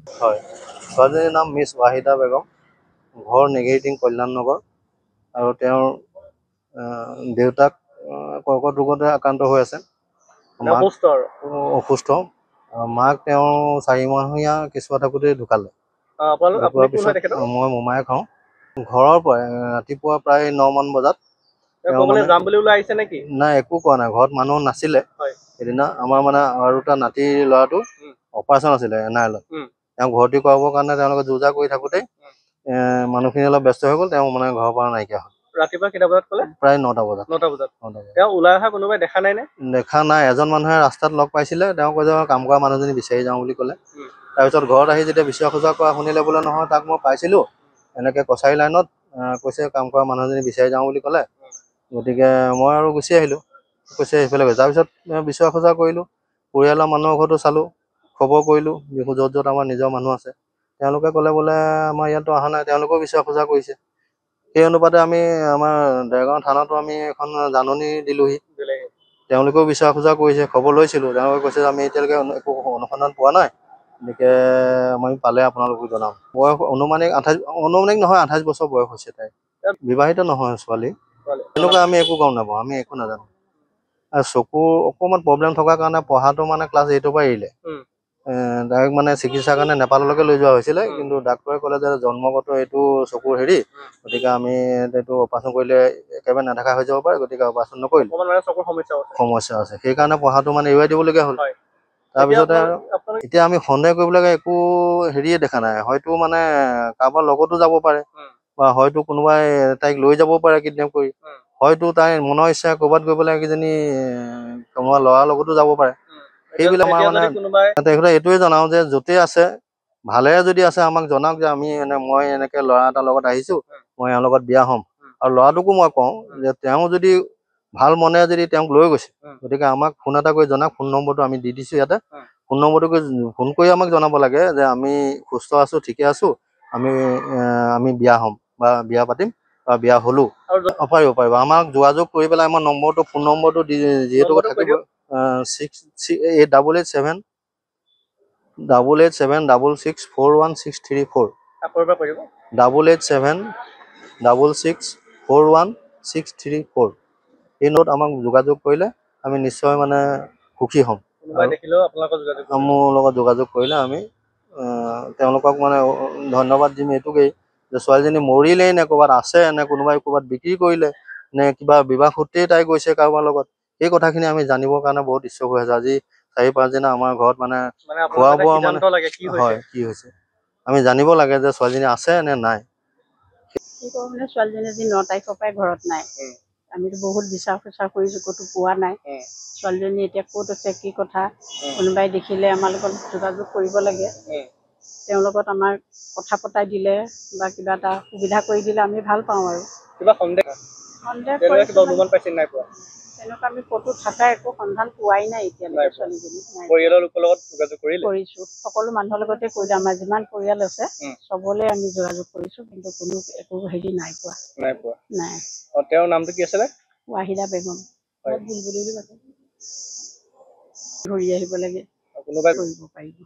হয়, ছোৱালীজনীৰ নাম মিছ ৱাহিদা বেগম, ঘৰ নেগেৰিটিং কল্যাণ নগৰ। আৰু তেওঁৰ দেউতাক কৰ্কট ৰোগতে আক্ৰান্ত হৈ আছে, মাক অসুস্থ। মাক তেওঁ 4 মাহীয়া কেঁচুৱা থাকোঁতে ঢুকালে। ঢুকোৱাৰ পিছত মই মোমায়েক হওঁ। ঘৰৰ পৰা ৰাতিপুৱা প্ৰায় 9 মান বজাত যাম বুলি ওলাই আহিছে নেকি? নাই, একো কোৱা নাই, ঘৰত মানুহ নাছিলে সেইদিনা। আমাৰ মানে আৰু এটা নাতিৰ ল'ৰাটো অপাৰেশ্যন আছিলে এনাইলত, তেওঁ ভৰ্তি কৰাবৰ কাৰণে তেওঁলোকে যো-জা কৰি থাকোঁতেই মানুহখিনি অলপ ব্যস্ত হৈ গ'ল, তেওঁ মানে ঘৰৰ পৰা নাইকিয়া হ'ল। ৰাতিপুৱা কেইটা বজাত ক'লে? প্ৰায় 9টা বজাত। তেওঁ ওলাই অহা কোনোবাই দেখা নাই নে? দেখা নাই। এজন মানুহে ৰাস্তাত লগ পাইছিলে, তেওঁ কৈছে কাম কৰা মানুহজনী বিচাৰি যাওঁ বুলি ক'লে। তাৰপিছত ঘৰত আহি যেতিয়া বিচৰা-খোজা কৰা শুনিলে, বোলে নহয়, তাক মই পাইছিলোঁ এনেকৈ কছাৰী লাইনত, কৈছে কাম কৰা মানুহজনী বিচাৰি যাওঁ বুলি ক'লে। গতিকে মই আৰু গুচি আহিলোঁ, কৈছে সেইফালে গৈছে। তাৰপিছত বিচৰা-খোজা কৰিলোঁ, পৰিয়ালৰ মানুহৰ ঘৰতো চালোঁ, খবৰ কৰিলোঁ য'ত য'ত আমাৰ নিজৰ মানুহ আছে। তেওঁলোকে ক'লে বোলে আমাৰ ইয়াতো অহা নাই, তেওঁলোকেও বিচৰা-খোজা কৰিছে। সেই অনুপাতে আমি আমাৰ দেৰগাঁও থানাতো আমি এখন জাননী দিলোঁহি, তেওঁলোকেও বিচৰা-খোজা কৰিছে, খবৰ লৈছিলোঁ। তেওঁলোকে কৈছে যে আমি এতিয়ালৈকে একো অনুসন্ধান পোৱা নাই, গতিকে আমি পালে আপোনালোকক জনাম। বয়স অনুমানিক 28 বছৰ বয়স হৈছে তাইৰ। বিবাহিত নহয় ছোৱালী। তেনেকুৱা আমি একো গম নাপাওঁ, আমি একো নাজানো। আৰু চকুৰ অকণমান প্ৰব্লেম থকাৰ কাৰণে পঢ়াটো মানে ক্লাছ 8ৰ পৰা এৰিলে। ডাইৰেক্ট মানে চিকিৎসাৰ কাৰণে নেপাললৈকে লৈ যোৱা হৈছিলে, কিন্তু ডাক্তৰে ক'লে যে জন্মগত এইটো চকুৰ হেৰি, গতিকে আমি এইটো অপাৰেশ্যন কৰিলে একেবাৰে নেদেখা হৈ যাব পাৰে, গতিকে অপাৰেশ্যন নকৰিলোঁ। সমস্যা আছে, সেইকাৰণে পঢ়াটো মানে এৰুৱাই দিবলগীয়া হ'ল। তাৰপিছতে এতিয়া আমি সন্দেহ কৰিবলগীয়া একো হেৰিয়ে দেখা নাই। হয়তো মানে কাৰোবাৰ লগতো যাব পাৰে, বা হয়তো কোনোবাই তাইক লৈ যাবও পাৰে কিডনেপ কৰি, হয়তো তাই মনৰ ইচ্ছা ক'ৰবাত গৈ পেলাই কিজনী কোনোবা ল'ৰাৰ লগতো যাব পাৰে। সেইবিলাক আমাৰ মানে তেখেতক এইটোৱে জনাওঁ যে য'তেই আছে, ভালে যদি আছে আমাক জনাওক, যে আমি মই এনেকৈ ল'ৰা এটাৰ লগত আহিছোঁ, মই এওঁৰ লগত বিয়া হ'ম। আৰু ল'ৰাটোকো মই কওঁ যে তেওঁ যদি ভাল মনে যদি তেওঁক লৈ গৈছে, গতিকে আমাক ফোন এটা কৰি জনাওক। ফোন নম্বৰটো আমি দি দিছোঁ ইয়াতে। ফোন নম্বৰটো ফোন কৰি আমাক জনাব লাগে যে আমি সুস্থ আছোঁ, ঠিকে আছোঁ, আমি বিয়া হ'ম বা বিয়া পাতিম বা বিয়া হ'লোঁ। পাৰিব। আমাক যোগাযোগ কৰি পেলাই আমাৰ নম্বৰটো, ফোন নম্বৰটো যিহেতু থাকিব, 8887 8876464164, 8876464164। এই নোট আমাক যোগাযোগ কৰিলে আমি নিশ্চয় মানে সুখী হ'ম। মোৰ লগত যোগাযোগ কৰিলে আমি তেওঁলোকক মানে ধন্যবাদ দিম এইটোকেই, যে ছোৱালীজনী মৰিলেই নে ক'ৰবাত আছে, নে কোনোবাই ক'ৰবাত বিক্ৰী কৰিলে, নে কিবা বিবাহ সূত্ৰেই তাই গৈছে কাৰোবাৰ লগত, এই কথাখিনি আমি জানিবৰ কাৰণে বহুত ইচ্ছুক হৈ আছোঁ। আজি 4-5 দিনা আমাৰ ঘৰত মানে খোৱা বোৱা মানে হয়, কি হৈছে আমি জানিব লাগে, যে ছোৱালীজনী আছে নে নাই। কি কওঁ মানে, ছোৱালীজনী আজি 9 তাৰিখৰ পৰাই ঘৰত নাই। আমিতো বহুত বিচাৰ-খোঁচা কৰিছোঁ, ক'তো পোৱা নাই। ছোৱালীজনী এতিয়া ক'ত আছে, কি কথা, কোনোবাই দেখিলে আমাৰ লগত যোগাযোগ কৰিব লাগে। তেওঁৰ লগত আমাৰ কথা পতাই দিলে বা কিবা এটা সুবিধা কৰি দিলে আমি ভাল পাওঁ। আৰু তেনেকুৱা আমি ক'তো থকা একো সন্ধান পোৱাই নাই এতিয়ালৈকে। ছোৱালীজনী কৰিছোঁ, সকলো মানুহৰ লগতে কৰিলোঁ। আমাৰ যিমান পৰিয়াল আছে চবলে আমি যোগাযোগ কৰিছোঁ, কিন্তু কোনো একো হেৰি নাই পোৱা। নাই। তেওঁৰ নামটো কি আছিলে? ৱাহিদা বেগম। বুলবুলি বুলি মাতে। ঘূৰি আহিব লাগে, কৰিব পাৰিব।